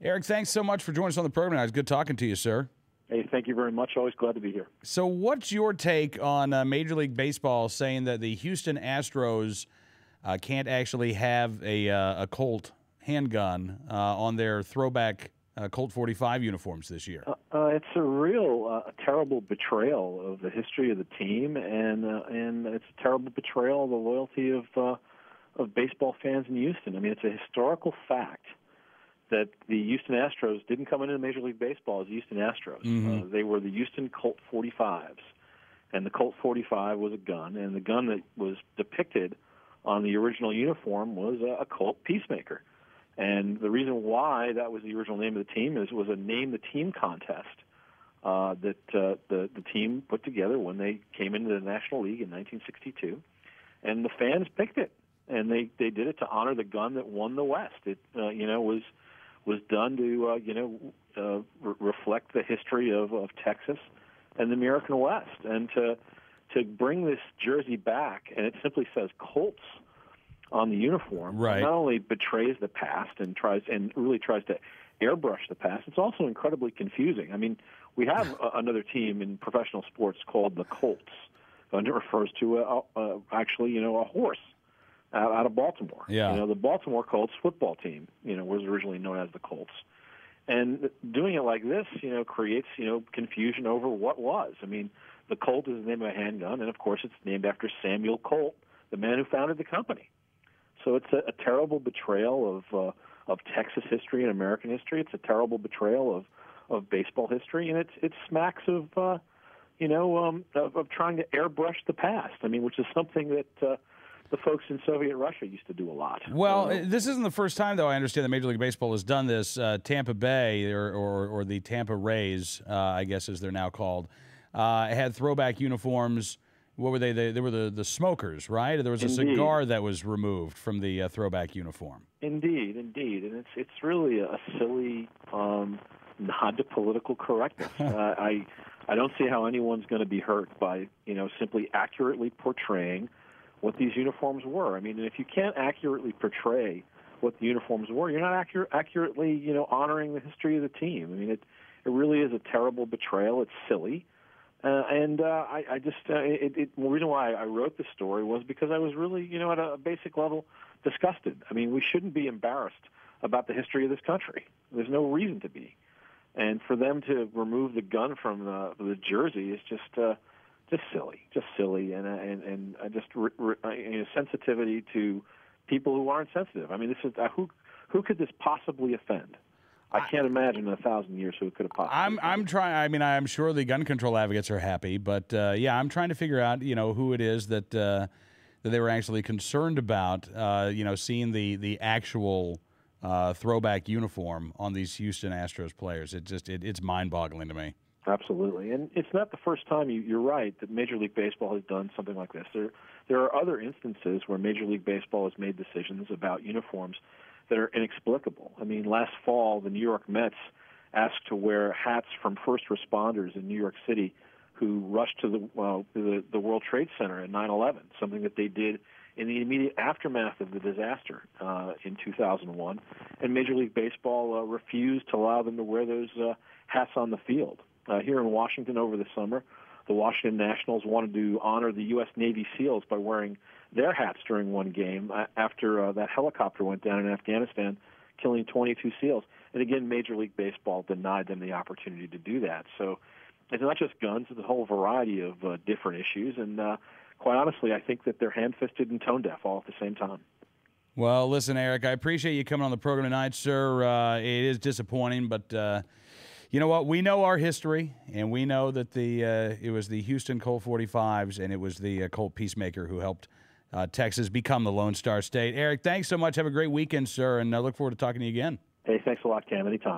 Eric, thanks so much for joining us on the program tonight. It's good talking to you, sir. Hey, thank you very much. Always glad to be here. So what's your take on Major League Baseball saying that the Houston Astros can't actually have a Colt handgun on their throwback Colt 45 uniforms this year? It's a real terrible betrayal of the history of the team, and it's a terrible betrayal of the loyalty of baseball fans in Houston. I mean, it's a historical fact that the Houston Astros didn't come into Major League Baseball as the Houston Astros. Mm-hmm. They were the Houston Colt 45s, and the Colt 45 was a gun, and the gun that was depicted on the original uniform was a Colt Peacemaker. And the reason why that was the original name of the team is it was a name-the-team contest that the team put together when they came into the National League in 1962, and the fans picked it, and they did it to honor the gun that won the West. It was done to reflect the history of Texas and the American West, and to bring this jersey back, and it simply says Colts on the uniform. Right. Not only betrays the past and really tries to airbrush the past, it's also incredibly confusing. I mean, we have another team in professional sports called the Colts, and it refers to actually a horse out of Baltimore. Yeah. The Baltimore Colts football team, was originally known as the Colts. And doing it like this, creates, confusion over what was. I mean, the Colt is the name of a handgun, and of course it's named after Samuel Colt, the man who founded the company. So it's a terrible betrayal of Texas history and American history. It's a terrible betrayal of baseball history, and it smacks of trying to airbrush the past. I mean, which is something that the folks in Soviet Russia used to do a lot. Well, this isn't the first time, though, I understand that Major League Baseball has done this. Tampa Bay, or the Tampa Rays, I guess as they're now called, had throwback uniforms. What were they? They were the smokers, right? There was a cigar that was removed from the throwback uniform. Indeed. And it's really a silly nod to political correctness. I don't see how anyone's going to be hurt by simply accurately portraying what these uniforms were. I mean, if you can't accurately portray what the uniforms were, you're not accurately, honoring the history of the team. I mean, it really is a terrible betrayal. It's silly. The reason why I wrote this story was because I was really, at a basic level, disgusted. I mean, we shouldn't be embarrassed about the history of this country. There's no reason to be. And for them to remove the gun from the jersey is just silly, and sensitivity to people who aren't sensitive. I mean, this is who could this possibly offend? I can't imagine in 1,000 years who it could have possibly. I'm trying. I mean, I'm sure the gun control advocates are happy, but I'm trying to figure out who it is that they were actually concerned about. Seeing the actual throwback uniform on these Houston Astros players. It's mind-boggling to me. Absolutely, and it's not the first time. You're right that Major League Baseball has done something like this. There are other instances where Major League Baseball has made decisions about uniforms that are inexplicable. I mean, last fall, the New York Mets asked to wear hats from first responders in New York City who rushed to the World Trade Center at 9/11, something that they did in the immediate aftermath of the disaster in 2001. And Major League Baseball refused to allow them to wear those hats on the field. Here in Washington over the summer, the Washington Nationals wanted to honor the U.S. Navy SEALs by wearing their hats during one game after that helicopter went down in Afghanistan, killing 22 SEALs. And again, Major League Baseball denied them the opportunity to do that. So it's not just guns, it's a whole variety of different issues. And quite honestly, I think that they're ham-fisted and tone-deaf all at the same time. Well, listen, Eric, I appreciate you coming on the program tonight, sir. It is disappointing, but you know what? We know our history, and we know that it was the Houston Colt 45s, and it was the Colt Peacemaker who helped Texas become the Lone Star State. Eric, thanks so much. Have a great weekend, sir, and I look forward to talking to you again. Hey, thanks a lot, Cam. Anytime.